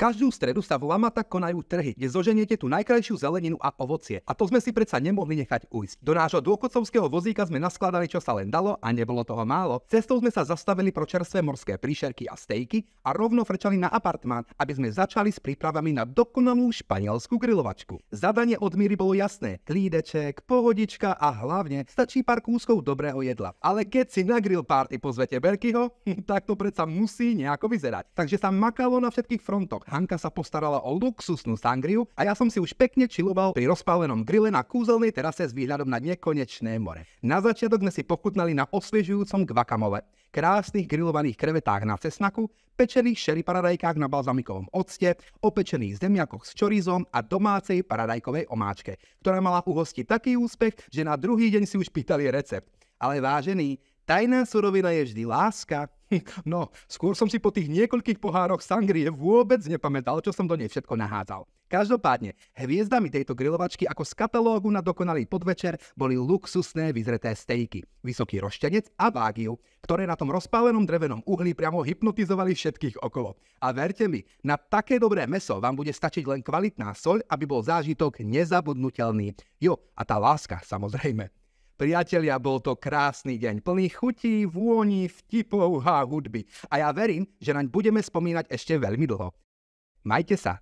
Každú stredu sa v Lamata konajú trhy, kde zoženiete tú najkrajšiu zeleninu a ovocie. A to sme si predsa nemohli nechať ujsť. Do nášho dôchodcovského vozíka sme naskladali, čo sa len dalo, a nebolo toho málo. Cestou sme sa zastavili pro čerstvé morské príšerky a stejky a rovno frčali na apartmán, aby sme začali s prípravami na dokonalú španielsku grilovačku. Zadanie od Míry bolo jasné: klídeček, pohodička a hlavne stačí pár kúskov dobrého jedla. Ale keď si na grill party pozvete Berkyho, tak to predsa musí nejako vyzerať. Takže sa makalo na všetkých frontoch. Hanka sa postarala o luxusnú sangriu a ja som si už pekne čiloval pri rozpálenom grille na kúzelnej terase s výhľadom na nekonečné more. Na začiatok sme si pochutnali na osviežujúcom guacamole, krásnych grillovaných krevetách na cesnaku, pečených sherry paradajkách na balzamikovom octe, opečených zemiakoch s čorizom a domácej paradajkovej omáčke, ktorá mala uhostiť taký úspech, že na druhý deň si už pýtali recept. Ale vážený, tajná surovina je vždy láska. No, skôr som si po tých niekoľkých pohároch sangrie vôbec nepamätal, čo som do nej všetko nahádzal. Každopádne, hviezdami tejto grilovačky ako z katalógu na dokonalý podvečer boli luxusné vyzreté stejky, vysoký roštenec a wagyu, ktoré na tom rozpálenom drevenom uhli priamo hypnotizovali všetkých okolo. A verte mi, na také dobré mäso vám bude stačiť len kvalitná soľ, aby bol zážitok nezabudnutelný. Jo, a tá láska, samozrejme. Priatelia, bol to krásny deň, plný chutí, vôni, vtipov a hudby. A ja verím, že naň budeme spomínať ešte veľmi dlho. Majte sa.